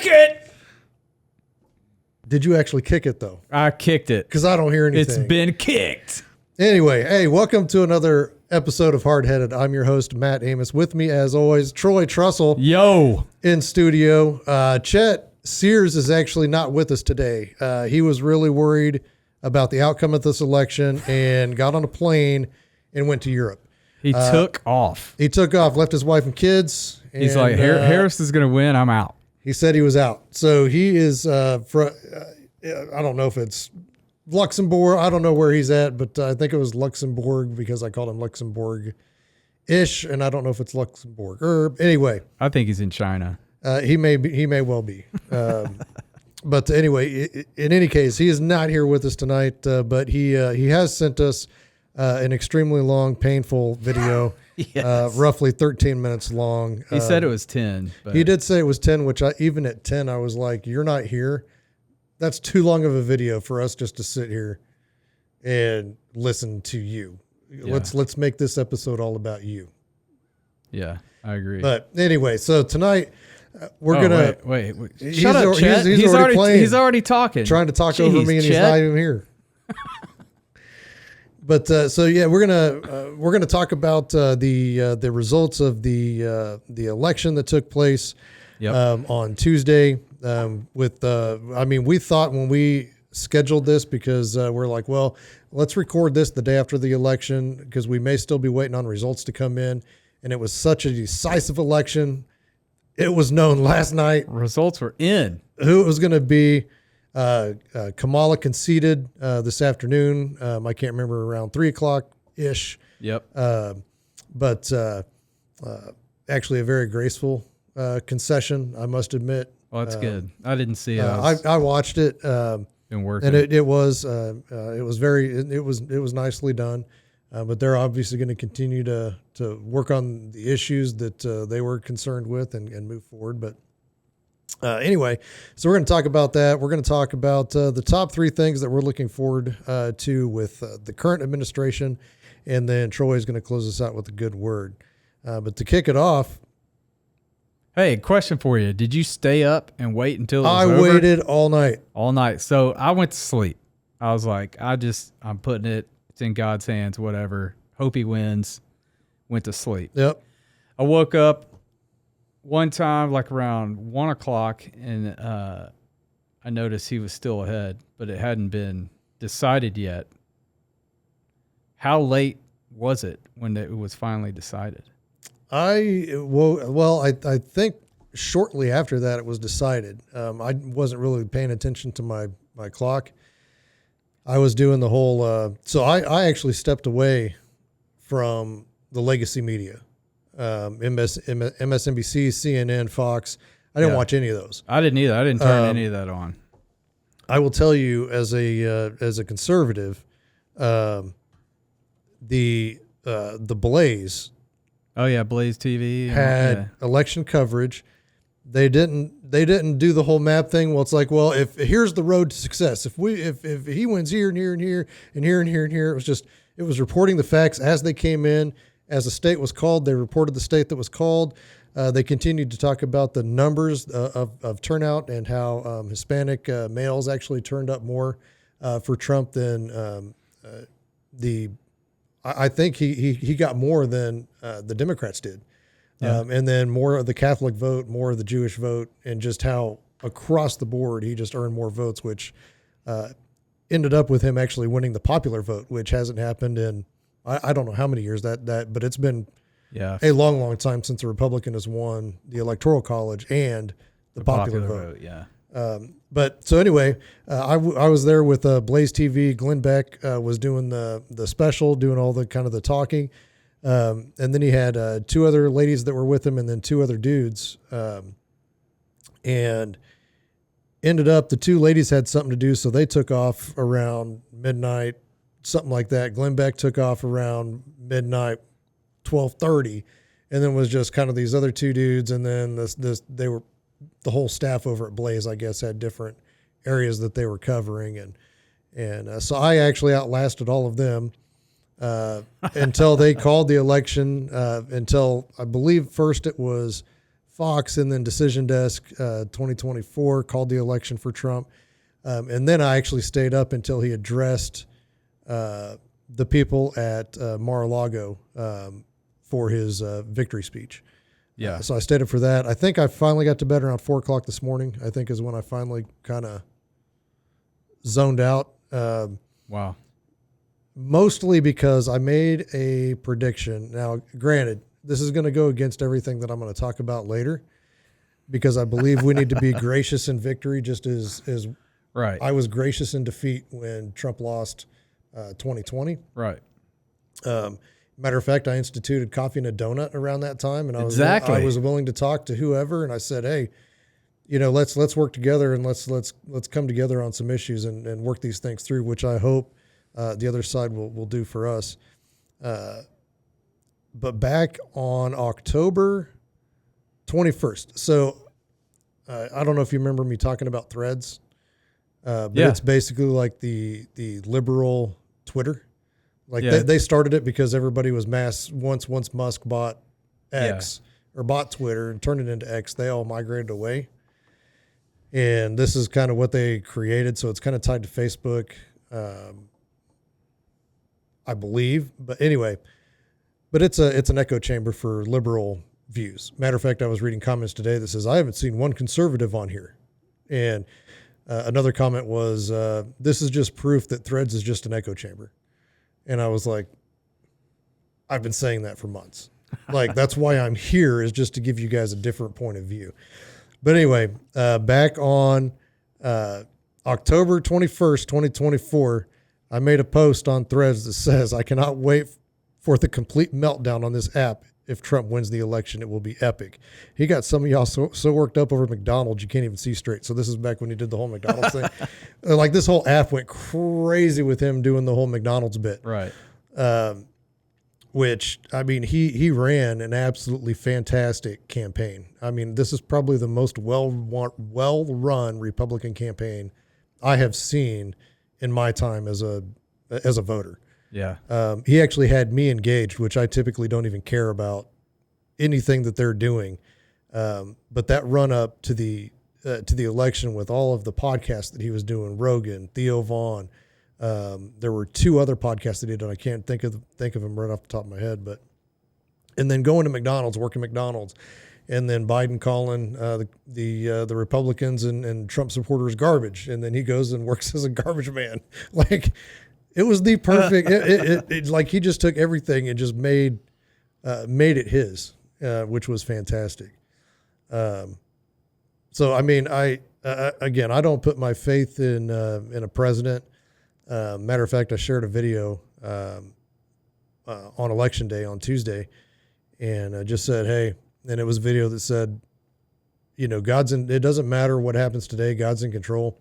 kick it. Did you actually kick it, though? I kicked it. Because I don't hear anything. It's been kicked. Anyway, hey, welcome to another episode of Hardheaded. I'm your host, Matt Amos. With me, as always, Troy Trussell. Yo. In studio. Chet Sears is actually not with us today. He was really worried about the outcome of this election and got on a plane and went to Europe. He took off. He took off, left his wife and kids. He's like, Harris is going to win. I'm out. He said he was out. So he is, I don't know if it's Luxembourg. I don't know where he's at, but I think it was Luxembourg because I called him Luxembourg-ish, and I don't know if it's Luxembourg. Anyway. I think he's in China. He may well be. But anyway, in any case, he is not here with us tonight, but he has sent us an extremely long, painful video. Yes. Roughly 13 minutes long. He said it was 10. But. He did say it was 10, which even at 10, I was like, you're not here. That's too long of a video for us just to sit here and listen to you. Yeah. Let's make this episode all about you. Yeah, I agree. But anyway, so tonight we're going to... Wait. Shut up, Chet. He's already playing. He's already talking. Trying to talk over me, and Chet. He's not even here. But so yeah, we're gonna talk about the results of the election that took place on Tuesday. We thought when we scheduled this because we're like, well, let's record this the day after the election because we may still be waiting on results to come in, and it was such a decisive election. It was known last night. Results were in. Who it was going to be. Kamala conceded this afternoon. I can't remember, around 3:00-ish. Yep. But actually a very graceful concession, I must admit. Well, that's good. I didn't see it. I watched it. Been working. And it was nicely done. But they're obviously going to continue to work on the issues that they were concerned with and move forward. But anyway, so we're going to talk about that. We're going to talk about the top 3 things that we're looking forward to with the current administration. And then Troy is going to close us out with a good word. But to kick it off. Hey, question for you. Did you stay up and wait until it was over? I waited all night. All night. So I went to sleep. I was like, I'm putting it. It's in God's hands, whatever. Hope he wins. Went to sleep. Yep. I woke up one time, like around 1:00, and I noticed he was still ahead, but it hadn't been decided yet. How late was it when it was finally decided? I think shortly after that it was decided. I wasn't really paying attention to my clock. I was doing the whole. So I actually stepped away from the legacy media. MSNBC, CNN, Fox. I didn't watch any of those. I didn't either. I didn't turn any of that on. I will tell you, as a conservative, the Blaze. Oh yeah, Blaze TV had election coverage. They didn't do the whole map thing. Well, it's like, well, if here's the road to success. If he wins here and here and here and here and here and here, it was reporting the facts as they came in. As a state was called, they reported the state that was called. They continued to talk about the numbers of turnout and how Hispanic males actually turned up more for Trump than I think he got more than the Democrats did. Yeah. And then more of the Catholic vote, more of the Jewish vote, and just how across the board he just earned more votes, which ended up with him actually winning the popular vote, which hasn't happened in I don't know how many years but it's been a long time since a Republican has won the Electoral College and the popular vote. Yeah. But so anyway, I was there with Blaze TV. Glenn Beck was doing the special, doing all the kind of the talking. And then he had 2 other ladies that were with him and then 2 other dudes. And ended up, the 2 ladies had something to do, so they took off around midnight, something like that. Glenn Beck took off around midnight, 12:30, and then was just kind of these other 2 dudes. And then they were, the whole staff over at Blaze, I guess, had different areas that they were covering. And so I actually outlasted all of them. Until they called the election, until I believe first it was Fox, and then Decision Desk 2024 called the election for Trump. And then I actually stayed up until he addressed the people at Mar-a-Lago for his victory speech. Yeah. So I stayed up for that. I think I finally got to bed around 4 o'clock this morning, I think is when I finally kind of zoned out. Wow. Mostly because I made a prediction. Now, granted, this is going to go against everything that I'm going to talk about later, because I believe we need to be gracious in victory, just as Right. I was gracious in defeat when Trump lost 2020. Right. Matter of fact, I instituted coffee and a donut around that time, and I was willing to talk to whoever, and I said, hey, let's work together and let's come together on some issues and work these things through, which I hope the other side will do for us. But back on October 21st, so I don't know if you remember me talking about Threads, but it's basically like the liberal Twitter. Like they started it because everybody was once Musk bought X or bought Twitter and turned it into X, they all migrated away. And this is kind of what they created. So it's kind of tied to Facebook, I believe. But anyway, it's an echo chamber for liberal views. Matter of fact, I was reading comments today that says, I haven't seen one conservative on here. And another comment was, this is just proof that Threads is just an echo chamber. And I was like, I've been saying that for months. Like, that's why I'm here, is just to give you guys a different point of view. But anyway, back on October 21st, 2024, I made a post on Threads that says, I cannot wait for the complete meltdown on this app. If Trump wins the election, it will be epic. He got some of y'all so worked up over McDonald's, you can't even see straight. So this is back when he did the whole McDonald's thing. Like, this whole app went crazy with him doing the whole McDonald's bit. Right. Which, I mean, he ran an absolutely fantastic campaign. I mean, this is probably the most well-run Republican campaign I have seen in my time as a voter. Yeah. He actually had me engaged, which I typically don't even care about anything that they're doing. But that run up to the election with all of the podcasts that he was doing, Rogan, Theo Vaughn, there were 2 other podcasts that he did. I can't think of them right off the top of my head, and then going to McDonald's, working McDonald's, and then Biden calling the Republicans and Trump supporters garbage, and then he goes and works as a garbage man. Like, it was the perfect. It like he just took everything and just made it his, which was fantastic. So I mean, again, I don't put my faith in a president. Matter of fact, I shared a video on election day on Tuesday, and I just said, hey, and it was a video that said, it doesn't matter what happens today, God's in control.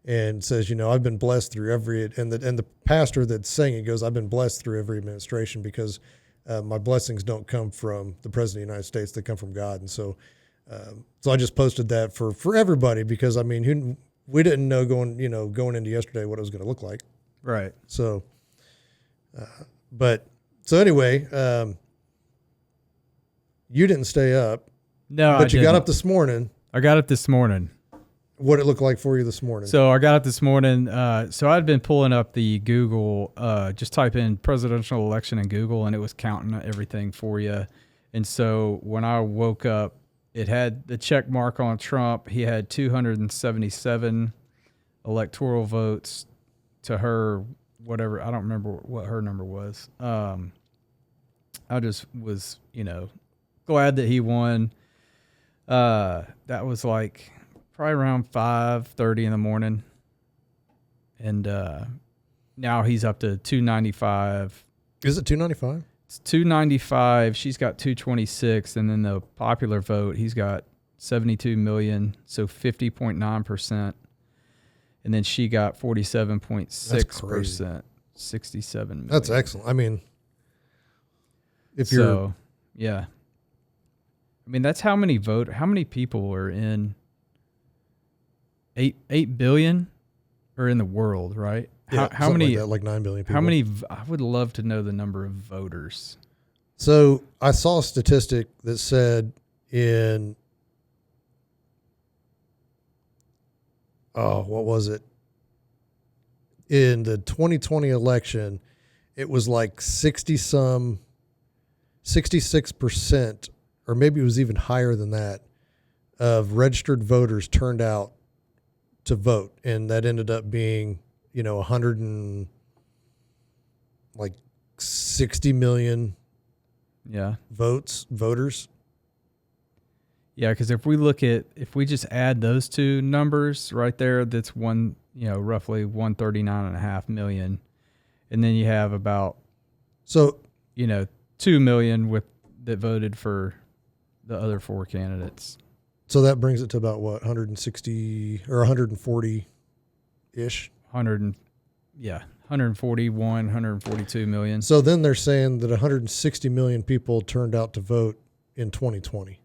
And says, I've been blessed through and the pastor that's saying it goes, I've been blessed through every administration because my blessings don't come from the president of the United States, they come from God. And so I just posted that for everybody, because I mean, we didn't know going into yesterday what it was going to look like. Right. So, anyway, you didn't stay up. No, but you got up this morning. I got up this morning. What it looked like for you this morning. So I got up this morning. So I'd been pulling up the Google, just type in presidential election in Google, and it was counting everything for you. And so when I woke up, it had the check mark on Trump. He had 277 electoral votes to her, whatever. I don't remember what her number was. I just was, glad that he won. That was like probably around 5:30 in the morning. And now he's up to 295. Is it 295? It's 295. She's got 226. And then the popular vote, he's got 72 million, so 50.9%. And then she got 47.6%, 67 million. That's excellent. I mean, yeah. I mean, that's how many people are in 8 billion are in the world, right? Yeah, how many? like 9 billion people. How many? I would love to know the number of voters. So I saw a statistic that said in what was it? In the 2020 election, it was like 66%, or maybe it was even higher than that, of registered voters turned out to vote. And that ended up being, 160 million voters. Yeah, because if we just add those two numbers right there, that's roughly 139.5 million. And then you have about 2 million that voted for the other four candidates. So that brings it to about what, 160 or 140 ish? 141, 142 million. So then they're saying that 160 million people turned out to vote in 2020.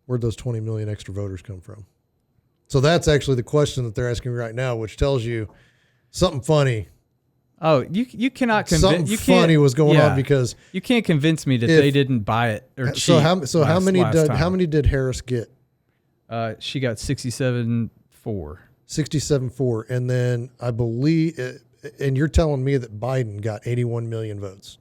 Where'd those 20 million extra voters come from? So that's actually the question that they're asking right now, which tells you something funny. Oh, you cannot convince. Something funny was going on, because you can't convince me that they didn't buy it or cheat. How many did Harris get? She got 67.4. 67.4, and then I believe, and you're telling me that Biden got 81 million votes.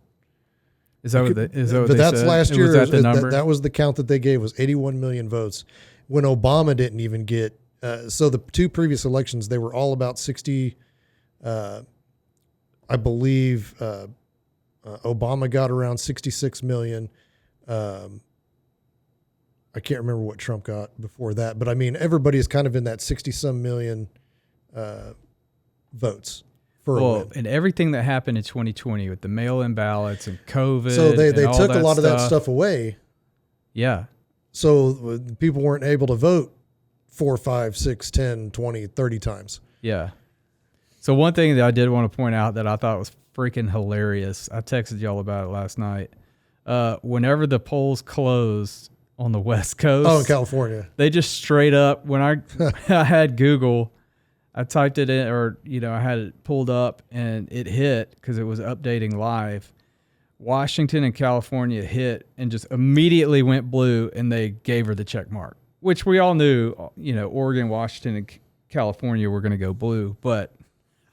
Is that what they said? That's last year. Was that the number? That was the count that they gave, was 81 million votes, when Obama didn't even get. So the two previous elections, they were all about 60. I believe Obama got around 66 million. I can't remember what Trump got before that, but I mean, everybody is kind of in that 60-some million votes for a win. And everything that happened in 2020 with the mail-in ballots and COVID. So they took a lot of that stuff away. Yeah. So people weren't able to vote 4, 5, 6, 10, 20, 30 times. Yeah. So one thing that I did want to point out that I thought was freaking hilarious, I texted y'all about it last night. Whenever the polls closed on the West Coast. Oh, in California. They just straight up, when I had Google, I typed it in, or, I had it pulled up and it hit because it was updating live. Washington and California hit and just immediately went blue, and they gave her the check mark, which we all knew, Oregon, Washington, and California were going to go blue, but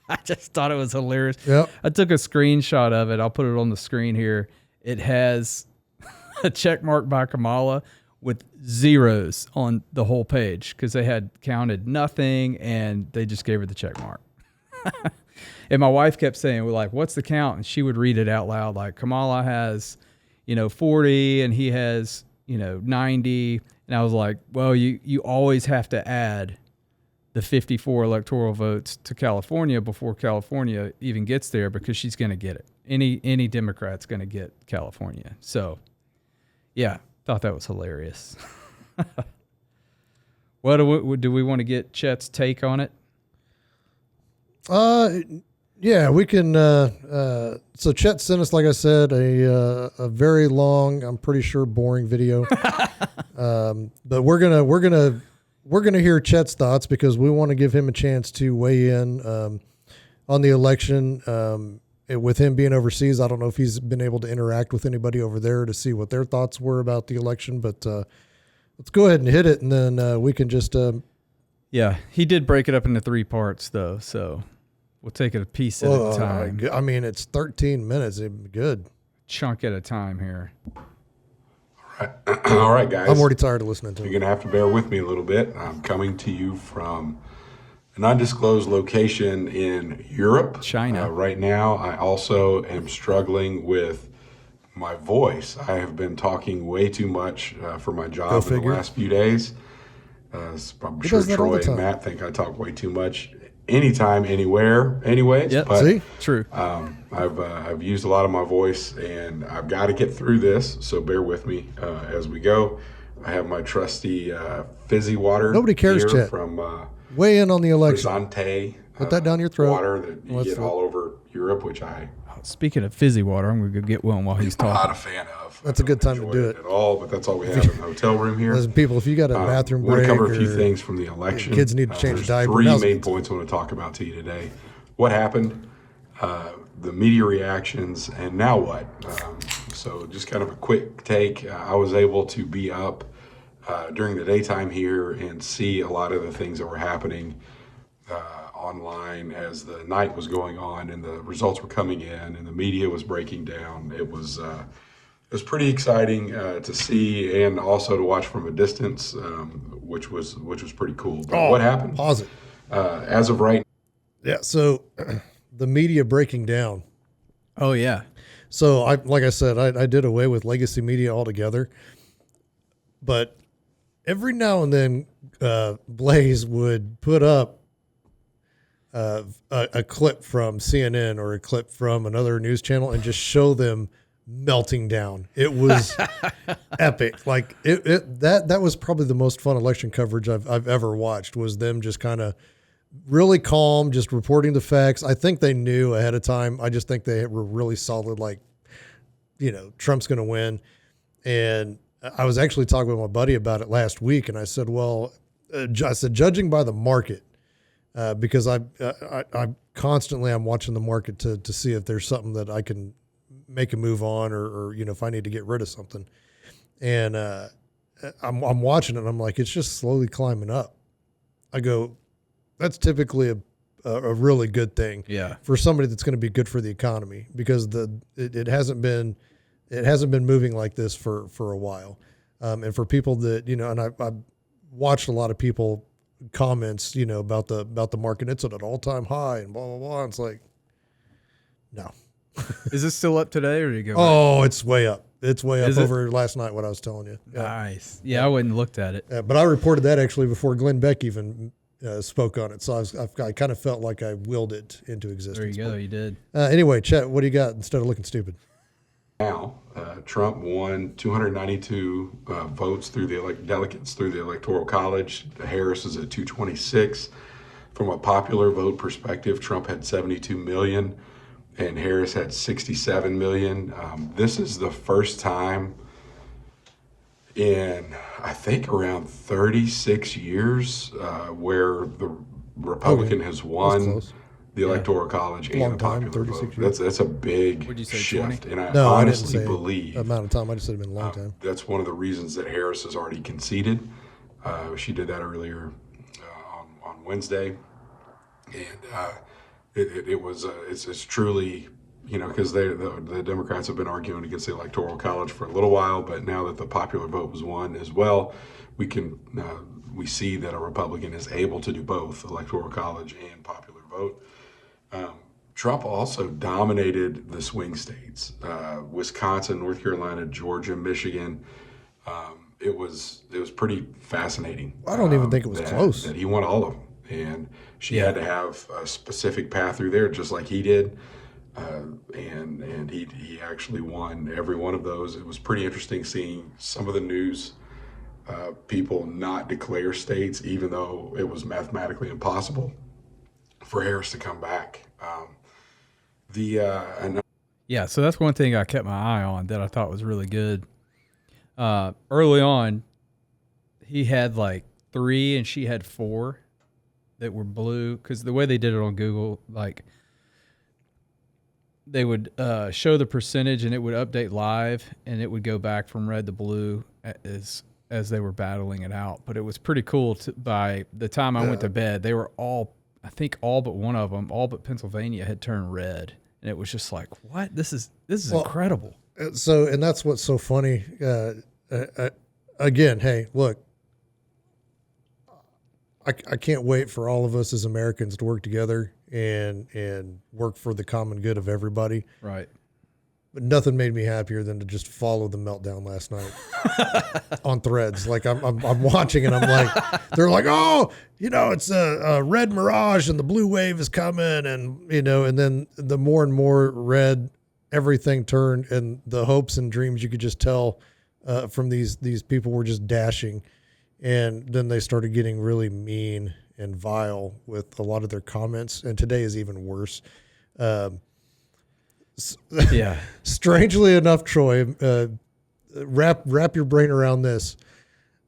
I just thought it was hilarious. Yep. I took a screenshot of it. I'll put it on the screen here. It has a check mark by Kamala with zeros on the whole page because they had counted nothing and they just gave her the check mark. And my wife kept saying, "Well, like, what's the count?" And she would read it out loud, like, Kamala has, 40 and he has, 90. And I was like, well, you always have to add the 54 electoral votes to California before California even gets there, because she's going to get it. Any Democrat's going to get California. So, yeah, thought that was hilarious. What do we want to get Chet's take on it? Yeah, we can. So Chet sent us, like I said, a very long, I'm pretty sure boring video. But we're gonna hear Chet's thoughts, because we want to give him a chance to weigh in on the election. With him being overseas, I don't know if he's been able to interact with anybody over there to see what their thoughts were about the election. But let's go ahead and hit it, and then we can just. Yeah, he did break it up into 3 parts, though, so we'll take it a piece at a time. I mean, it's 13 minutes. It'd be good. Chunk at a time here. All right, guys. I'm already tired of listening to You're him. going to have to bear with me a little bit. I'm coming to you from an undisclosed location in Europe. China. Right now, I also am struggling with my voice. I have been talking way too much for my job in the last few days. I'm sure Troy and Matt think I talk way too much anytime, anywhere, anyways. Yep. But, See? True. I've used a lot of my voice, and I've got to get through this, so bear with me as we go. I have my trusty fizzy water. Nobody cares, here Chet. from Weigh in on the election. Frizzante. Put that down your throat. Water that you get all over Europe, which Speaking of fizzy water, I'm going to go get one while he's I'm talking. not a fan of. That's a good time to do it At all, but that's all we have in the hotel room here. Listen, people, if you got a bathroom I want break, to cover a few or things from the election. kids need to change There's diapers. 3 Now's main the points I want to talk about to you today. What happened, the media reactions, and now what? So just kind of a quick take. I was able to be up during the daytime here and see a lot of the things that were happening online as the night was going on and the results were coming in and the media was breaking down. It was pretty exciting to see and also to watch from a distance, which was pretty cool. But what happened? Pause it. As of right. Yeah. So the media breaking down. Oh yeah. So like I said, I did away with legacy media altogether, but every now and then, Blaze would put up a clip from CNN or a clip from another news channel and just show them melting down. It was epic. Like that was probably the most fun election coverage I've ever watched, was them just kind of really calm, just reporting the facts. I think they knew ahead of time. I just think they were really solid. Like, Trump's going to win. And I was actually talking with my buddy about it last week. And I said, well, judging by the market, because I constantly, I'm watching the market to see if there's something that I can make a move on or if I need to get rid of something. And I'm watching it and I'm like, it's just slowly climbing up. I go, that's typically a really good thing for somebody that's going to be good for the economy, because it hasn't been moving like this for a while. And for people that, and I've watched a lot of people comments, about the market, it's at an all-time high and blah, blah, blah. And it's like, no. Is this still up today or did you go? Oh, it's way up. It's way up over last night, what I was telling you. Yeah. Nice. Yeah, I wouldn't looked at it. But I reported that actually before Glenn Beck even spoke on it. So I kind of felt like I willed it into existence. There you go. You did. Anyway, Chet, what do you got instead of looking stupid? Now, Trump won 292 votes through the delegates through the Electoral College. Harris is at 226. From a popular vote perspective, Trump had 72 million and Harris had 67 million. This is the first time in, I think, around 36 years where the Republican has won the Electoral College and the popular vote. That's a big shift. 20? And I honestly believe amount of time. I just said it's been a long time. That's one of the reasons that Harris has already conceded. She did that earlier on Wednesday, and it's truly, because the Democrats have been arguing against the Electoral College for a little while, but now that the popular vote was won as well, we see that a Republican is able to do both Electoral College and popular vote. Trump also dominated the swing states, Wisconsin, North Carolina, Georgia, Michigan. It was pretty fascinating. I don't even think it was close. That he won all of them, and she had to have a specific path through there, just like he did. And he actually won every one of those. It was pretty interesting seeing some of the news people not declare states, even though it was mathematically impossible for Harris to come back. So that's one thing I kept my eye on that I thought was really good. Early on, he had like 3 and she had 4 that were blue, because the way they did it on Google, like they would show the percentage and it would update live and it would go back from red to blue as they were battling it out. But it was pretty cool. By the time I went to bed, they were all, I think all but one of them, all but Pennsylvania, had turned red. And it was just like, what? This is incredible. So, and that's what's so funny. Again, hey, look, I can't wait for all of us as Americans to work together and work for the common good of everybody. Right. But nothing made me happier than to just follow the meltdown last night on Threads. Like I'm watching and I'm like, they're like, oh, it's a red mirage and the blue wave is coming. And, and then the more and more red everything turned, and the hopes and dreams you could just tell from these people were just dashing. And then they started getting really mean and vile with a lot of their comments. And today is even worse. Strangely enough, Troy, wrap your brain around this.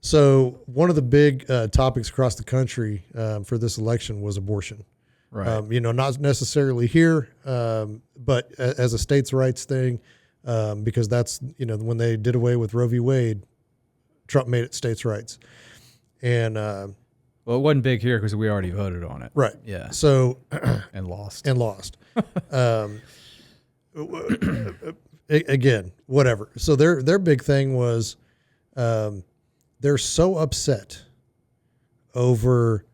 So one of the big topics across the country for this election was abortion. Right. Not necessarily here, but as a states' rights thing, because that's, when they did away with Roe v. Wade, Trump made it states' rights. And well, it wasn't big here because we already voted on it. right. Yeah. So and lost. Again, whatever. So their big thing was they're so upset over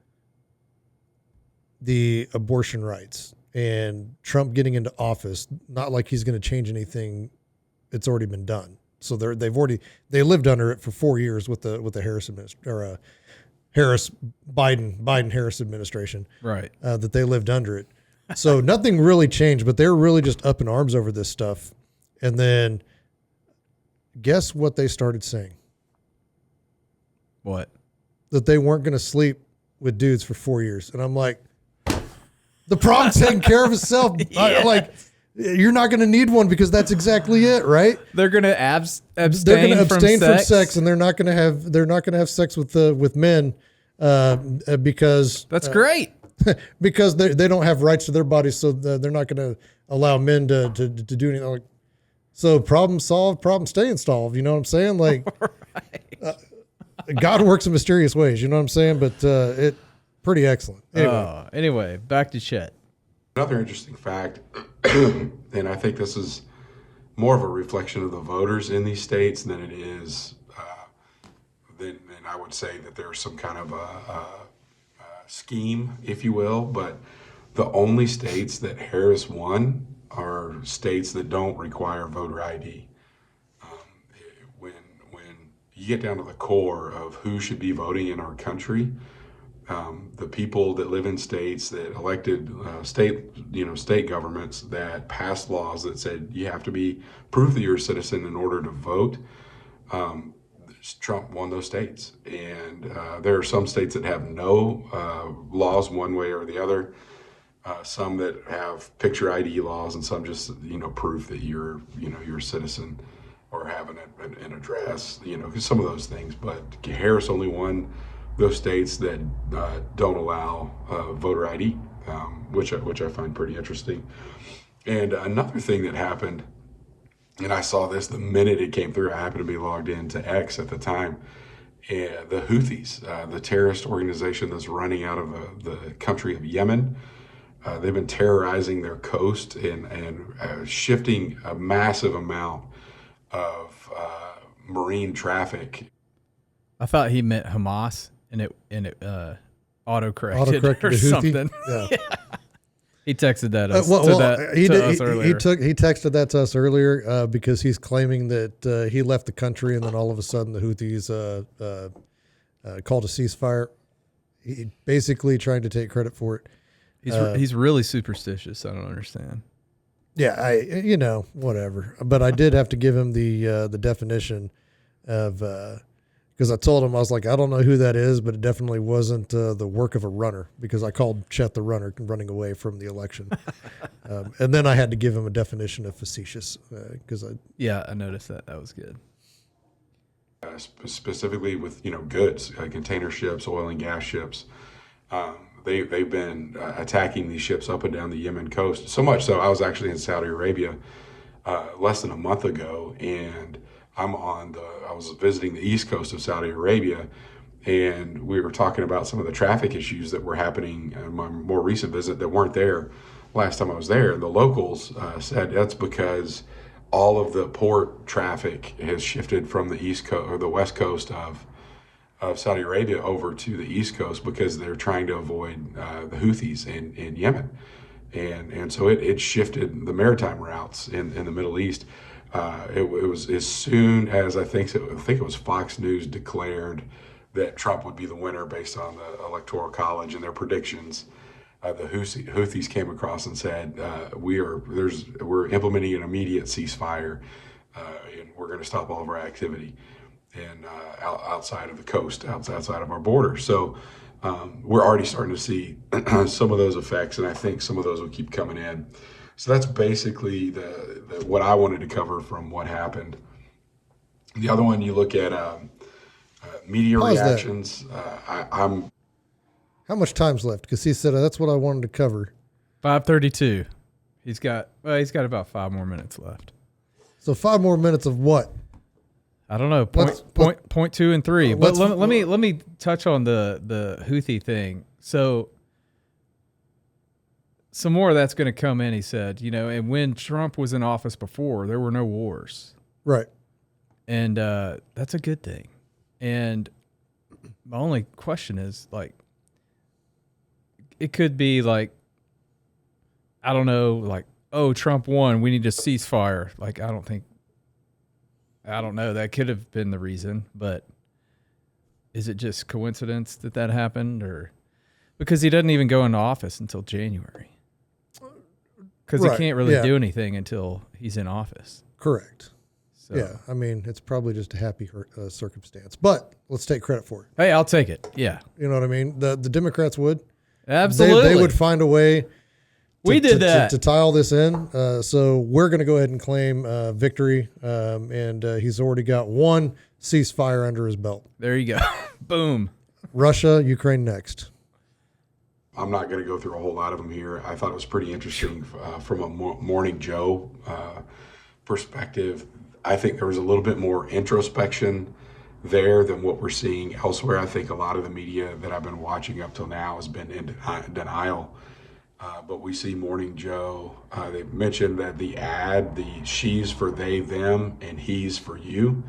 the abortion rights and Trump getting into office, not like he's going to change anything. It's already been done. So they lived under it for 4 years with the Harris Biden Harris administration, right? That they lived under it. So nothing really changed, but they're really just up in arms over this stuff. And then guess what they started saying? What? That they weren't going to sleep with dudes for 4 years. And I'm like, the problem's taking care of itself. Like, you're not going to need one because that's exactly it, right? They're going to abstain. They're going to abstain from sex, and they're not going to have sex with men because that's great. Because they don't have rights to their bodies, so they're not going to allow men to do anything. Like, so problem solved, problem staying solved. You know what I'm saying? Like, right. God works in mysterious ways. You know what I'm saying? But it pretty excellent. Anyway, back to Chet. Another interesting fact, and I think this is more of a reflection of the voters in these states than it is. Then I would say that there's some kind of a scheme, if you will. But the only states that Harris won are states that don't require voter ID. When you get down to the core of who should be voting in our country, the people that live in states that elected state governments that passed laws that said you have to prove that you're a citizen in order to vote. Trump won those states, and there are some states that have no laws one way or the other. Some that have picture ID laws, and some just proof that you're a citizen or have an address. Because some of those things. But Harris only won those states that don't allow voter ID, which I find pretty interesting. And another thing that happened, and I saw this the minute it came through. I happened to be logged into X at the time. The Houthis, the terrorist organization that's running out of the country of Yemen, they've been terrorizing their coast and shifting a massive amount of marine traffic. I thought he meant Hamas, and it autocorrected or something. Yeah. He texted that us. Us earlier. He texted that to us earlier because he's claiming that he left the country and then all of a sudden the Houthis called a ceasefire. He basically trying to take credit for it. He's really superstitious. I don't understand. Yeah, whatever. But I did have to give him the definition of because I told him, I was like, I don't know who that is, but it definitely wasn't the work of a runner, because I called Chet the runner running away from the election. And then I had to give him a definition of facetious because I noticed that. That was good. Specifically with goods, container ships, oil and gas ships. They've been attacking these ships up and down the Yemen coast. So much so, I was actually in Saudi Arabia less than a month ago, and I was visiting the east coast of Saudi Arabia, and we were talking about some of the traffic issues that were happening in my more recent visit that weren't there last time I was there. And the locals said that's because all of the port traffic has shifted from the east coast or the west coast of Saudi Arabia over to the east coast because they're trying to avoid the Houthis in Yemen. And so it shifted the maritime routes in the Middle East. It was as soon as I think it was Fox News declared that Trump would be the winner based on the Electoral College and their predictions. The Houthis came across and said, we're implementing an immediate ceasefire, and we're going to stop all of our activity and outside of the coast, outside of our border. So we're already starting to see some of those effects, and I think some of those will keep coming in. So that's basically the what I wanted to cover from what happened. The other one, you look at media reactions. I'm. How much time's left? Because he said that's what I wanted to cover. 5:32. He's got about 5 more minutes left. So 5 more minutes of what? I don't know. Point 2 and 3. But let me touch on the Houthi thing. So some more of that's going to come in, he said, and when Trump was in office before, there were no wars. Right. And that's a good thing. And my only question is, like, it could be like, I don't know, like, oh, Trump won, we need a ceasefire. Like, I don't know. That could have been the reason, but is it just coincidence that happened, or because he doesn't even go into office until January? Because he can't really do anything until he's in office. Correct. So. Yeah, I mean, it's probably just a happy circumstance, but let's take credit for it. Hey, I'll take it. Yeah. You know what I mean? The Democrats would. Absolutely. They would find a way. We did that. To tie all this in. So we're going to go ahead and claim victory. And he's already got one ceasefire under his belt. There you go. Boom. Russia, Ukraine next. I'm not going to go through a whole lot of them here. I thought it was pretty interesting from a Morning Joe perspective. I think there was a little bit more introspection there than what we're seeing elsewhere. I think a lot of the media that I've been watching up till now has been in denial. But we see Morning Joe, they mentioned that the ad, the she's for they, them, and he's for you,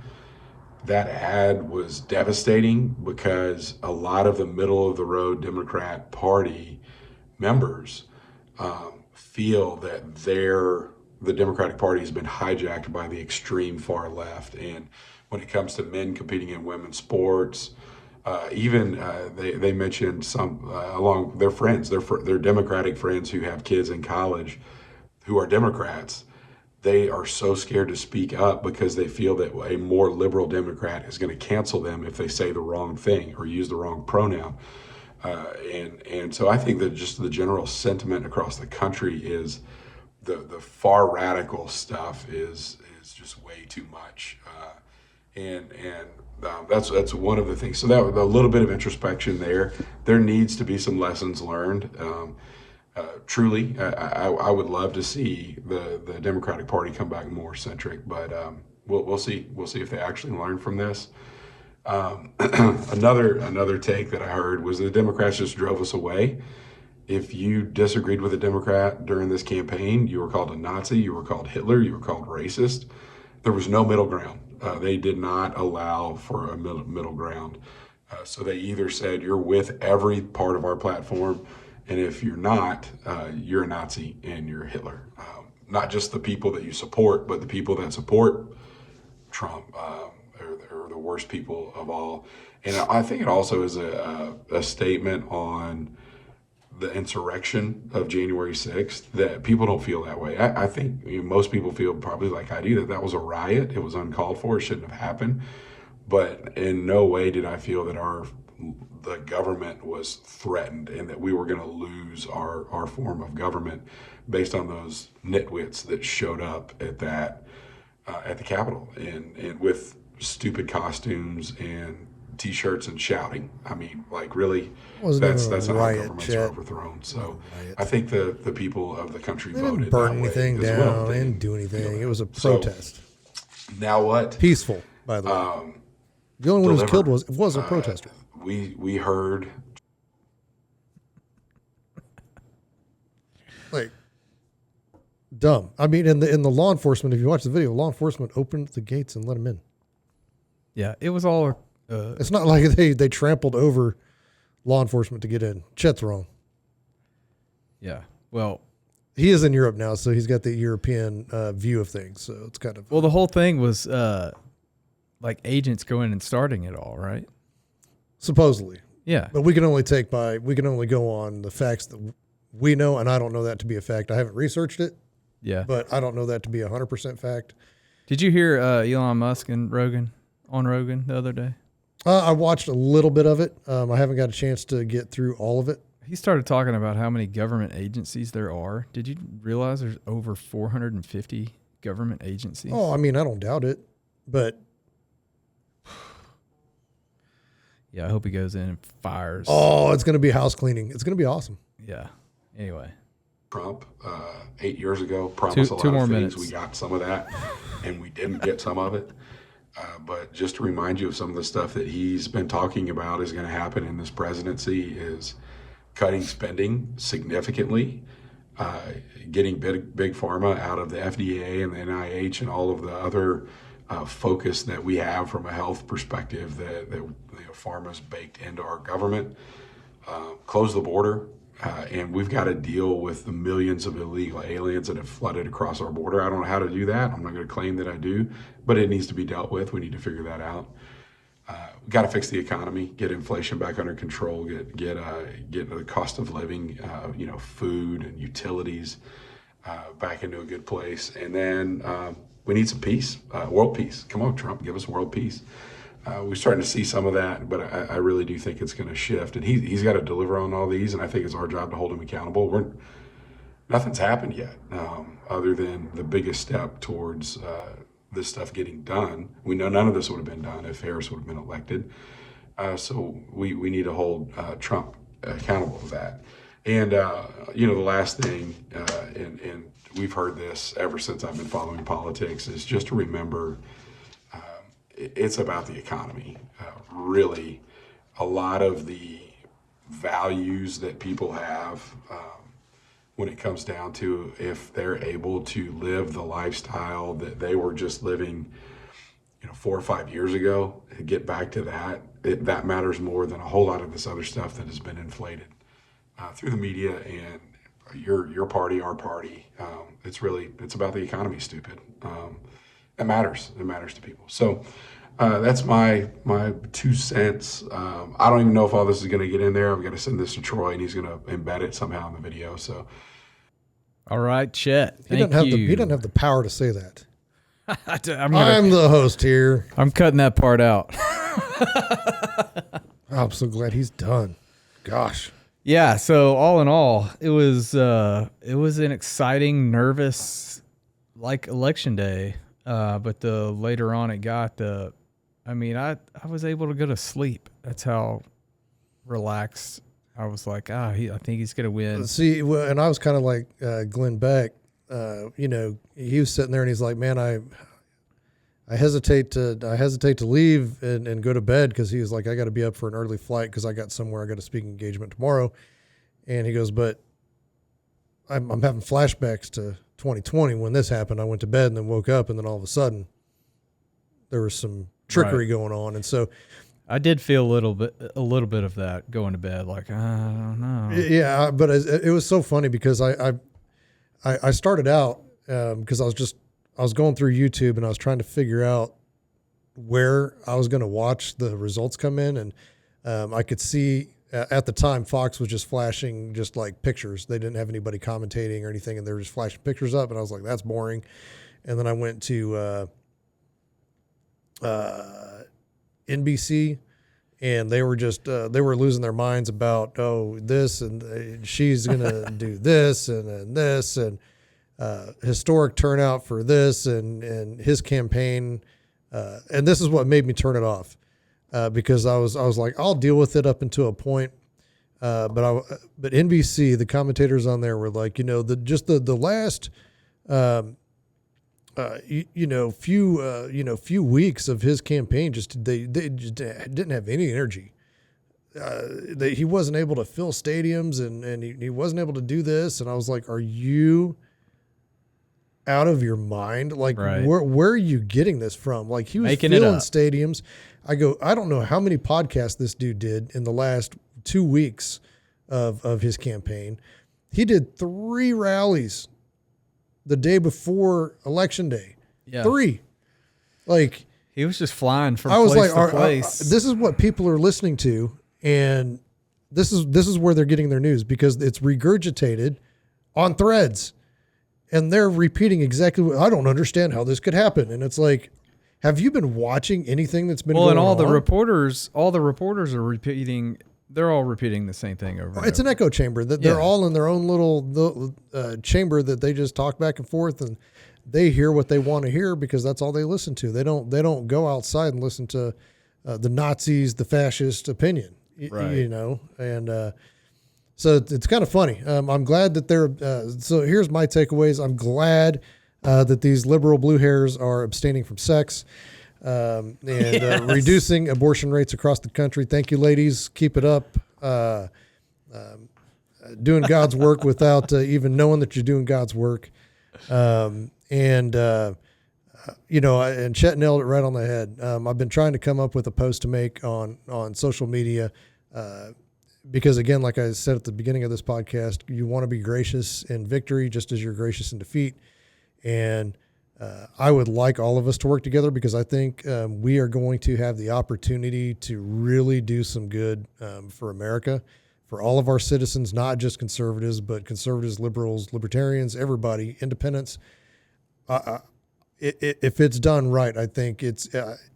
that ad was devastating because a lot of the middle of the road Democrat Party members feel that the Democratic Party has been hijacked by the extreme far left. And when it comes to men competing in women's sports, they mentioned some along their friends, their Democratic friends who have kids in college who are Democrats. They are so scared to speak up because they feel that a more liberal Democrat is going to cancel them if they say the wrong thing or use the wrong pronoun. And so I think that just the general sentiment across the country is the far radical stuff is just way too much. That's one of the things. So that was a little bit of introspection there. There needs to be some lessons learned. Truly, I would love to see the Democratic Party come back more centric, but we'll see. We'll see if they actually learn from this. Another take that I heard was the Democrats just drove us away. If you disagreed with a Democrat during this campaign, you were called a Nazi, you were called Hitler, you were called racist. There was no middle ground. They did not allow for a middle ground. So they either said you're with every part of our platform, and if you're not, you're a Nazi and you're Hitler. Not just the people that you support, but the people that support Trump are the worst people of all. And I think it also is a statement on the insurrection of January 6th that people don't feel that way. I think most people feel probably like I do, that was a riot. It was uncalled for. It shouldn't have happened. But in no way did I feel that the government was threatened and that we were going to lose our form of government based on those nitwits that showed up at the Capitol and with stupid costumes and T-shirts and shouting. I mean, like, really, that's not how governments are overthrown. So I think the people of the country voted. Didn't burn anything down. They didn't do anything. It was a protest. So, now what? Peaceful, by the way. The only one who was killed was a protester. We heard. Like, dumb. I mean, in the law enforcement, if you watch the video, law enforcement opened the gates and let them in. Yeah, it was all. It's not like they trampled over law enforcement to get in. Chet's wrong. Yeah, well, he is in Europe now, so he's got the European view of things. So it's kind of the whole thing was like agents going and starting it all, right? Supposedly, yeah. But we can only go on the facts that we know, and I don't know that to be a fact. I haven't researched it. Yeah, but I don't know that to be 100% fact. Did you hear Elon Musk and Rogan the other day? I watched a little bit of it. I haven't got a chance to get through all of it. He started talking about how many government agencies there are. Did you realize there's over 450 government agencies? Oh, I mean, I don't doubt it, but yeah, I hope he goes in and fires. Oh, it's going to be house cleaning. It's going to be awesome. Yeah. Anyway. Trump 8 years ago promised a lot of things. We got some of that, and we didn't get some of it. But just to remind you of some of the stuff that he's been talking about is going to happen in this presidency is cutting spending significantly, getting big pharma out of the FDA and the NIH and all of the other focus that we have from a health perspective that pharma's baked into our government. Close the border, and we've got to deal with the millions of illegal aliens that have flooded across our border. I don't know how to do that. I'm not going to claim that I do, but it needs to be dealt with. We need to figure that out. We've got to fix the economy, get inflation back under control, get the cost of living, food and utilities back into a good place. And then we need some peace, world peace. Come on, Trump, give us world peace. We're starting to see some of that, but I really do think it's going to shift. And he's got to deliver on all these, and I think it's our job to hold him accountable. Nothing's happened yet other than the biggest step towards this stuff getting done. We know none of this would have been done if Harris would have been elected. So we need to hold Trump accountable for that. And, the last thing, and we've heard this ever since I've been following politics, is just to remember it's about the economy. Really, a lot of the values that people have when it comes down to if they're able to live the lifestyle that they were just living, 4 or 5 years ago, and get back to that, that matters more than a whole lot of this other stuff that has been inflated through the media and your party, our party. It's about the economy, stupid. It matters. It matters to people. So that's my 2 cents. I don't even know if all this is going to get in there. I've got to send this to Troy, and he's going to embed it somehow in the video. So, all right, Chet. He doesn't have the power to say that. I'm the host here. I'm cutting that part out. I'm so glad he's done. Gosh. Yeah. So all in all, it was an exciting, nervous, election day. But the later on it got I was able to go to sleep. That's how relaxed I was. Like, I think he's gonna win. See, and I was kind of like Glenn Beck. He was sitting there and he's like, "Man, I hesitate to leave and go to bed," because he was like, "I got to be up for an early flight because I got a speaking engagement tomorrow." And he goes, "But I'm having flashbacks to 2020 when this happened. I went to bed and then woke up, and then all of a sudden there was some trickery going on." And so I did feel a little bit of that going to bed. Like, I don't know. Yeah. But it was so funny because I started out because I was going through YouTube and I was trying to figure out where I was going to watch the results come in. And I could see at the time, Fox was just flashing just like pictures. They didn't have anybody commentating or anything, and they were just flashing pictures up. And I was like, that's boring. And then I went to NBC, and they were just they were losing their minds about this and she's gonna do this and this and historic turnout for this and his campaign, and this is what made me turn it off. Because I was like, I'll deal with it up until a point. But NBC, the commentators on there were like, the last, few weeks of his campaign, they just didn't have any energy. He wasn't able to fill stadiums and he wasn't able to do this. And I was like, are you out of your mind? Like, right. Where are you getting this from? Like, he was Making filling stadiums. I don't know how many podcasts this dude did in the last 2 weeks of his campaign. He did 3 rallies the day before Election Day. Yeah. 3. Like, he was just flying from place to place. This is what people are listening to, and this is where they're getting their news, because it's regurgitated on Threads, and they're repeating exactly what, I don't understand how this could happen. And it's like, have you been watching anything that's been going on? Well, and all the reporters are repeating. They're all repeating the same thing over. It's an echo chamber. That they're all in their own little chamber that they just talk back and forth, and they hear what they want to hear because that's all they listen to. They don't go outside and listen to the Nazis, the fascist opinion. Right. And so it's kind of funny. I'm glad that they're. So here's my takeaways. I'm glad that these liberal blue hairs are abstaining from sex. reducing abortion rates across the country. Thank you, ladies. Keep it up. Doing God's work without even knowing that you're doing God's work. And Chet nailed it right on the head. I've been trying to come up with a post to make on social media, because again, like I said at the beginning of this podcast, you want to be gracious in victory, just as you're gracious in defeat. And I would like all of us to work together, because I think we are going to have the opportunity to really do some good for America, for all of our citizens, not just conservatives, but conservatives, liberals, libertarians, everybody, independents. If it's done right, I think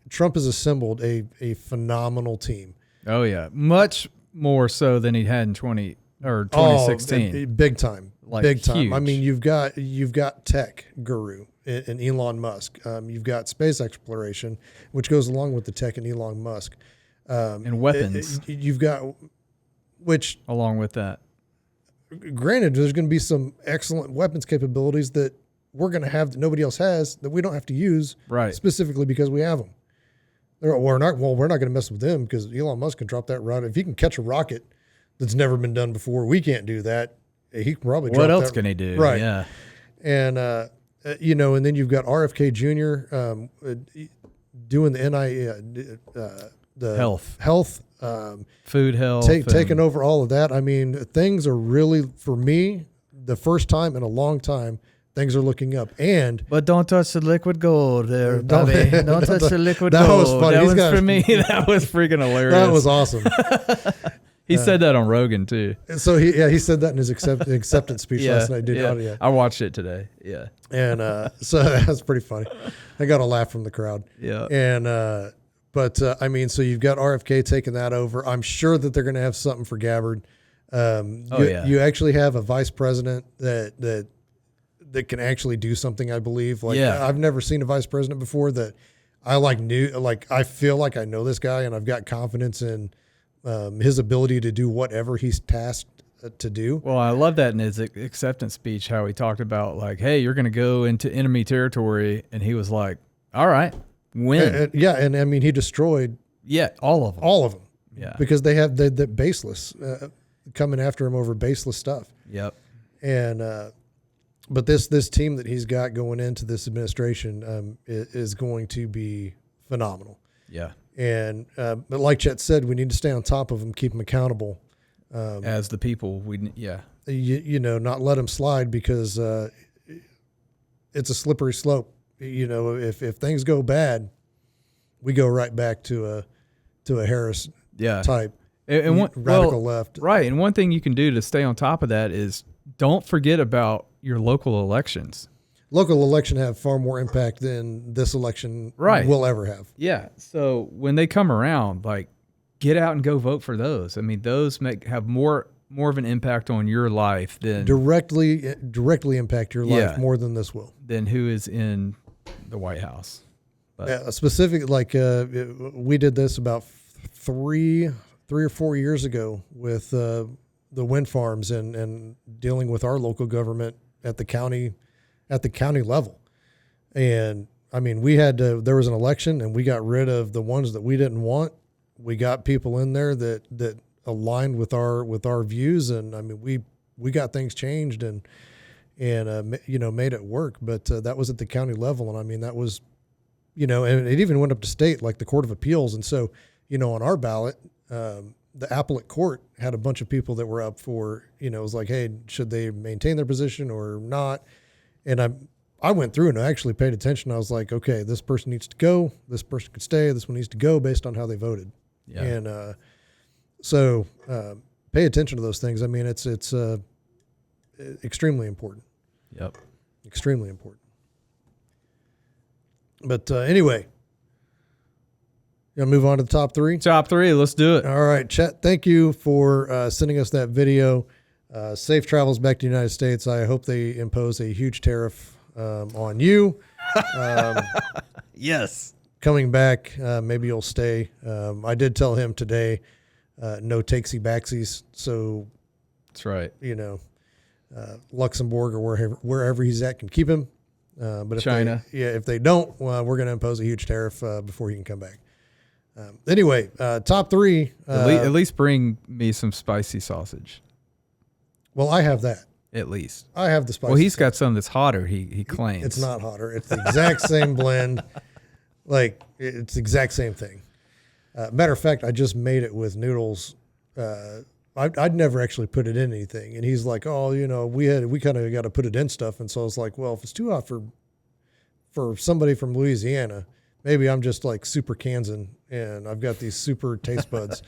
Trump has assembled a phenomenal team. Oh yeah, much more so than he had in 2016. Big time, Like, big time. huge. I mean, you've got tech guru in Elon Musk. You've got space exploration, which goes along with the tech in Elon Musk, and weapons. You've got, which along with that. Granted, there's going to be some excellent weapons capabilities that we're going to have that nobody else has, that we don't have to use, Right. specifically because we have them. We're not going to mess with them, because Elon Musk can drop that rocket. If he can catch a rocket that's never been done before, we can't do that. He can probably drop What else that. can he do? Right. Yeah. And, and then you've got RFK Jr. Doing the the health, Food health. taking over all of that. I mean, things are really, for me, the first time in a long time, things are looking up. But don't touch the liquid gold there, Bobby. Don't touch the liquid that gold. was funny. That He's was for me. That was freaking hilarious. That was awesome. He said that on Rogan too. So he said that in his acceptance speech last night. Yeah. I watched it today. Yeah. And so that's pretty funny. I got a laugh from the crowd. Yeah. And so you've got RFK taking that over. I'm sure that they're going to have something for Gabbard. You actually have a vice president that can actually do something, I believe. I've never seen a vice president before that I I feel like I know this guy, and I've got confidence in his ability to do whatever he's tasked to do. Well, I love that in his acceptance speech, how he talked about like, hey, you're going to go into enemy territory. And he was like, all right, win. And I mean, he destroyed all of them. All of them. Yeah. Because they have the baseless coming after him over baseless stuff. Yep. And but this team that he's got going into this administration is going to be phenomenal. Yeah. And but like Chet said, we need to stay on top of them, keep them accountable. As the people, not let them slide, because it's a slippery slope. If things go bad, we go right back to a Harris type and radical left. Right. And one thing you can do to stay on top of that is don't forget about your local elections. Local election have far more impact than this election will ever have. Yeah. So when they come around, like, get out and go vote for those. I mean, those have more of an impact on your life than directly impact your life more than this will. Than who is in the White House. But specific, we did this about three or 4 years ago with the wind farms and dealing with our local government at the county level. And I mean, there was an election, and we got rid of the ones that we didn't want. We got people in there that aligned with our views. And I mean, we got things changed and made it work. But that was at the county level. And I mean, that was, and it even went up to state, like the Court of Appeals. And so, on our ballot, the appellate court had a bunch of people that were up for, it was like, hey, should they maintain their position or not? And I went through and I actually paid attention. I was like, okay, this person needs to go. This person could stay. This one needs to go based on how they voted. Yeah. And so pay attention to those things. I mean, it's extremely important. Yep. Extremely important. But anyway, you want to move on to the top three? Top three. Let's do it. All right, Chet, thank you for sending us that video. Safe travels back to the United States. I hope they impose a huge tariff on you. Yes. Coming back, maybe you'll stay. I did tell him today, no takesy backsies. So that's right. Luxembourg or wherever he's at can keep him. But if China. if they don't, we're going to impose a huge tariff before he can come back. Anyway, top three. At least bring me some spicy sausage. Well, I have that. At least. I have the spicy. Well, he's got some that's hotter, he claims. It's not hotter. It's the exact same blend. Like, it's the exact same thing. Matter of fact, I just made it with noodles. I'd never actually put it in anything. And he's like, oh, we kind of got to put it in stuff. And so I was like, well, if it's too hot for somebody from Louisiana, maybe I'm just like super Kansan and I've got these super taste buds,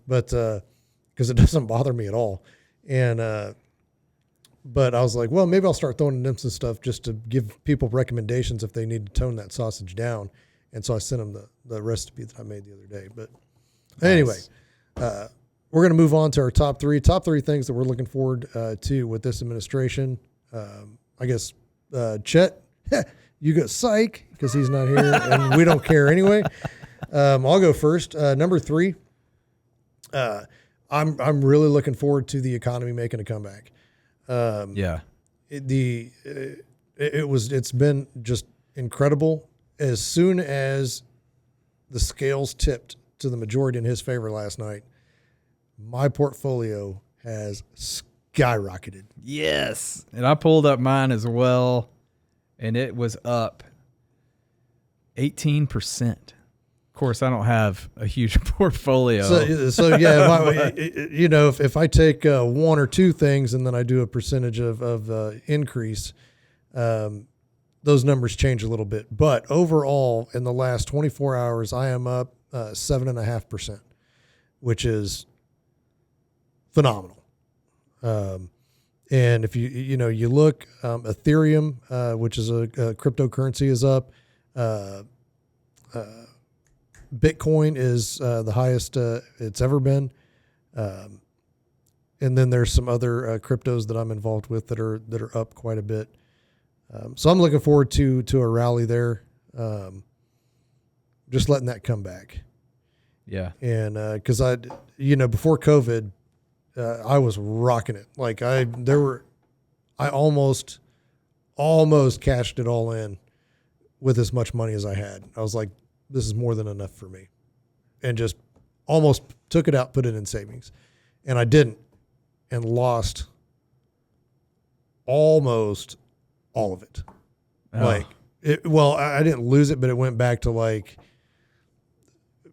but, cause it doesn't bother me at all. And, but I was like, well, maybe I'll start throwing in some stuff just to give people recommendations if they need to tone that sausage down. And so I sent them the recipe that I made the other day. But anyway, we're going to move on to our top three things that we're looking forward to with this administration. I guess, Chet, you go psych because he's not here and we don't care anyway. I'll go first. Number three, I'm really looking forward to the economy making a comeback. It's been just incredible. As soon as the scales tipped to the majority in his favor last night, my portfolio has skyrocketed. Yes. And I pulled up mine as well, and it was up 18%. Of course, I don't have a huge portfolio. So yeah, if I take one or two things and then I do a percentage of increase, those numbers change a little bit. But overall, in the last 24 hours, I am up 7.5%, which is phenomenal. And if you look, Ethereum, which is a cryptocurrency, is up. Bitcoin is the highest it's ever been. And then there's some other cryptos that I'm involved with that are up quite a bit. So I'm looking forward to a rally there. Just letting that come back. Yeah. And because before COVID, I was rocking it. Like I almost cashed it all in with as much money as I had. I was like, this is more than enough for me, and just almost took it out, put it in savings, and I didn't, and lost almost all of it. Oh. I didn't lose it, but it went back to like,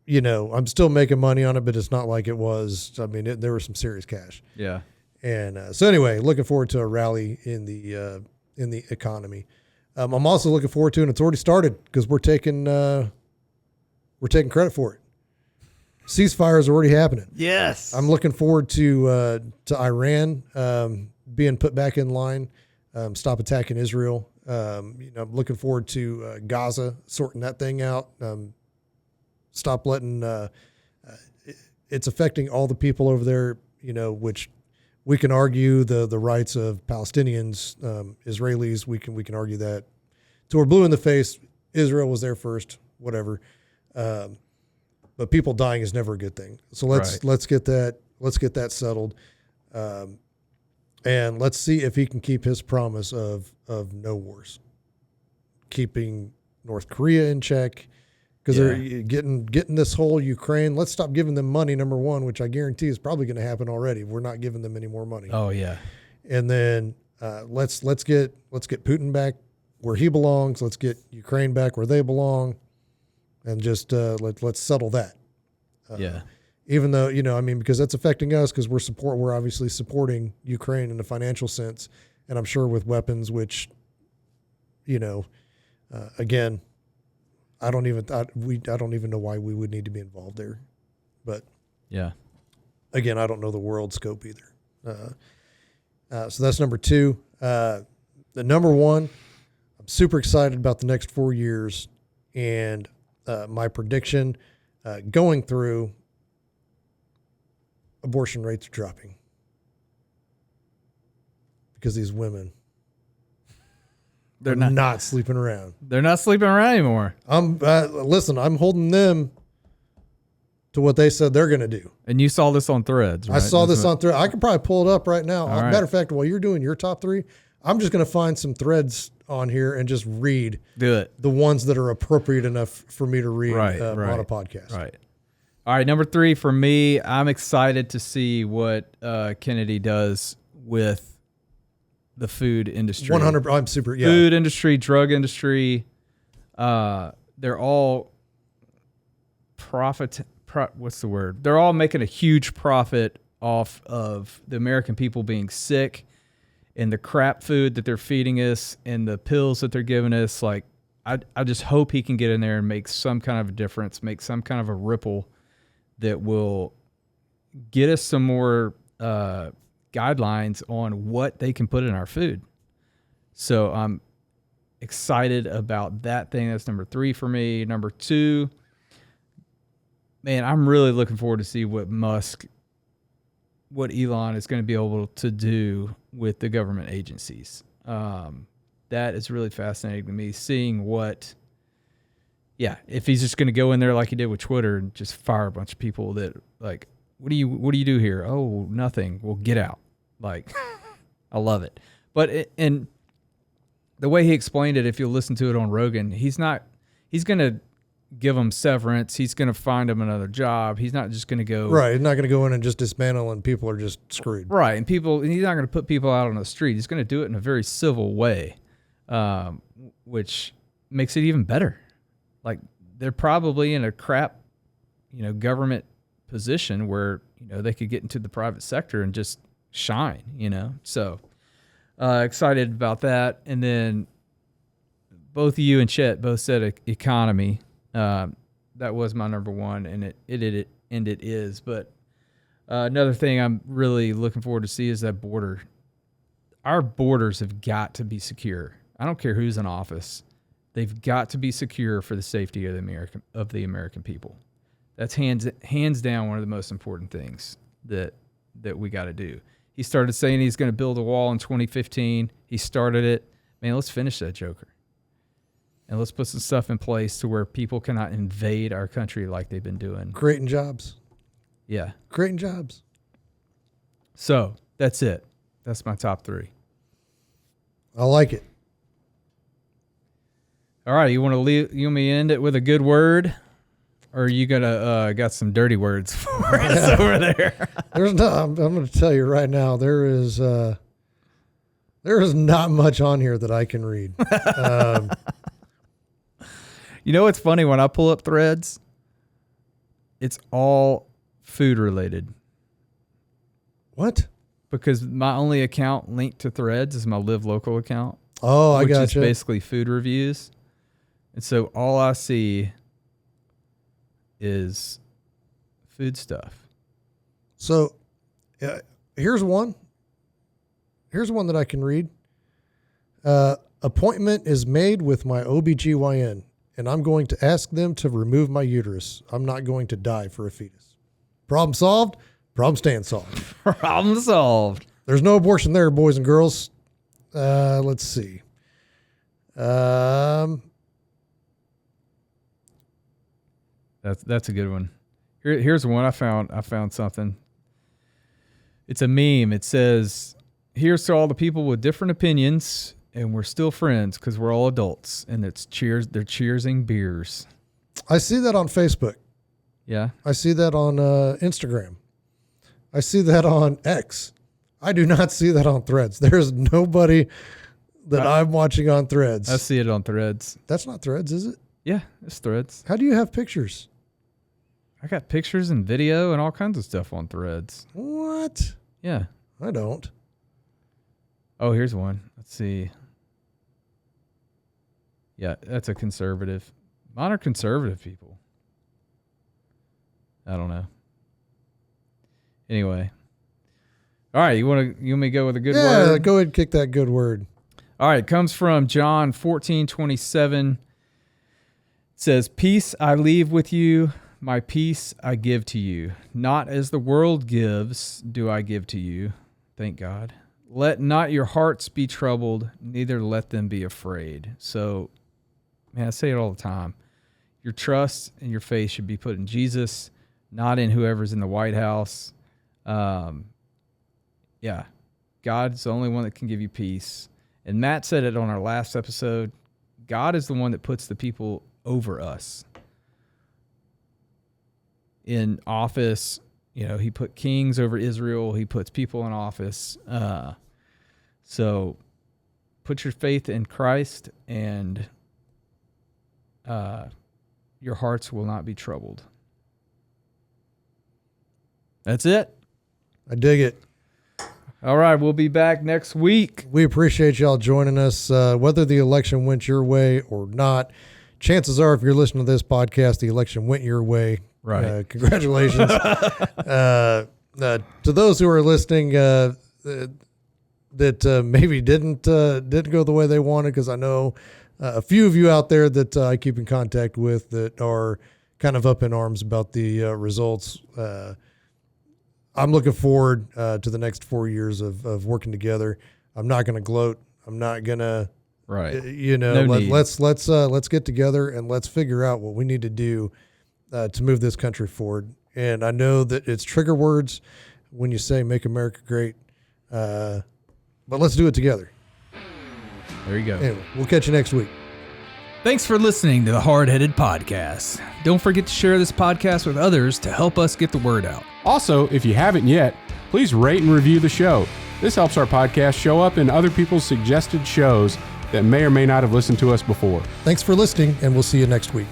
I'm still making money on it, but it's not like it was. I mean, there was some serious cash. Yeah. And so anyway, looking forward to a rally in the economy. I'm also looking forward to, and it's already started because we're taking credit for it. Ceasefire is already happening. Yes. I'm looking forward to Iran being put back in line, stop attacking Israel. I'm looking forward to Gaza sorting that thing out. Stop letting it's affecting all the people over there, which we can argue the rights of Palestinians, Israelis. We can argue that till we're blue in the face. Israel was there first, whatever. But people dying is never a good thing. So let's get that settled. And let's see if he can keep his promise of no wars, keeping North Korea in check, because they're getting this whole Ukraine. Let's stop giving them money, number one, which I guarantee is probably going to happen already. We're not giving them any more money. Oh yeah. And then let's get Putin back where he belongs. Let's get Ukraine back where they belong, and just let's settle that. Even though because that's affecting us, because we're obviously supporting Ukraine in a financial sense, and I'm sure with weapons, which again. I don't even know why we would need to be involved there, but again, I don't know the world scope either. So that's number two. The number one, I'm super excited about the next 4 years, and my prediction going through, abortion rates are dropping because these women. They're not sleeping around. They're not sleeping around anymore. Listen, I'm holding them to what they said they're going to do. And you saw this on Threads, right? I saw this on Threads. I could probably pull it up right now. All right. Matter of fact, while you're doing your top three, I'm just going to find some threads on here and just read the ones that are appropriate enough for me to read right. on a podcast. Right. All right. Number 3 for me, I'm excited to see what Kennedy does with the food industry. 100. I'm super. Yeah. Food industry, drug industry. They're all what's the word? They're all making a huge profit off of the American people being sick and the crap food that they're feeding us and the pills that they're giving us. Like, I just hope he can get in there and make some kind of a difference, make some kind of a ripple that will get us some more guidelines on what they can put in our food. So I'm excited about that thing. That's number 3 for me. Number 2, man, I'm really looking forward to see what Elon is going to be able to do with the government agencies. That is really fascinating to me, seeing if he's just going to go in there like he did with Twitter and just fire a bunch of people that like, what do you do here? Oh, nothing. Well, get out. Like, I love it. But and the way he explained it, if you listen to it on Rogan, he's going to give them severance. He's going to find them another job. He's not just going to go. Right. He's not going to go in and just dismantle and people are just screwed. Right. And he's not going to put people out on the street. He's going to do it in a very civil way, which makes it even better. Like, they're probably in a crap, government position where, they could get into the private sector and just shine, So excited about that. And then both you and Chet both said economy. That was my number 1, and it is. But another thing I'm really looking forward to see is that border. Our borders have got to be secure. I don't care who's in office. They've got to be secure for the safety of the American people. That's hands down one of the most important things that we got to do. He started saying he's going to build a wall in 2015. He started it. Man, let's finish that joker. And let's put some stuff in place to where people cannot invade our country like they've been doing. Creating jobs. Yeah. Creating jobs. So that's it. That's my top 3. I like it. All right. You want to end it with a good word? Or are you going to got some dirty words for us over there? I'm going to tell you right now, there is not much on here that I can read. It's funny when I pull up Threads, it's all food related. What? Because my only account linked to Threads is my Live Local account. Oh, I got you. Which is basically food reviews. And so all I see is food stuff. So here's one that I can read. Appointment is made with my OBGYN, and I'm going to ask them to remove my uterus. I'm not going to die for a fetus. Problem solved. Problem staying solved. Problem solved. There's no abortion there, boys and girls. Let's see. That's a good one. Here's one I found something. It's a meme. It says, "Here's to all the people with different opinions, and we're still friends because we're all adults." And it's cheers. They're cheersing beers. I see that on Facebook. Yeah. I see that on Instagram. I see that on X. I do not see that on Threads. There's nobody that I'm watching on Threads. I see it on Threads. That's not Threads, is it? Yeah, it's Threads. How do you have pictures? I got pictures and video and all kinds of stuff on Threads. What? Yeah. I don't. Oh, here's one. Let's see. Yeah, that's a conservative. Mine are conservative people. I don't know. Anyway. All right, you want me to go with a good word? Yeah, go ahead and kick that good word. All right, it comes from John 14:27. It says, "Peace I leave with you, my peace I give to you. Not as the world gives do I give to you." Thank God. "Let not your hearts be troubled, neither let them be afraid." So, man, I say it all the time. Your trust and your faith should be put in Jesus, not in whoever's in the White House. Yeah, God's the only one that can give you peace. And Matt said it on our last episode. God is the one that puts the people over us in office. You know, he put kings over Israel. He puts people in office. So put your faith in Christ, and your hearts will not be troubled. That's it. I dig it. All right, we'll be back next week. We appreciate y'all joining us. Whether the election went your way or not, chances are, if you're listening to this podcast, the election went your way. Right. Congratulations. To those who are listening that maybe didn't go the way they wanted, because I know a few of you out there that I keep in contact with that are kind of up in arms about the results. I'm looking forward to the next 4 years of working together. I'm not going to gloat. I'm not going to, let's get together and let's figure out what we need to do to move this country forward. And I know that it's trigger words when you say "Make America Great," but let's do it together. There you go. Anyway, we'll catch you next week. Thanks for listening to the Hardheaded Podcast. Don't forget to share this podcast with others to help us get the word out. Also, if you haven't yet, please rate and review the show. This helps our podcast show up in other people's suggested shows that may or may not have listened to us before. Thanks for listening, and we'll see you next week.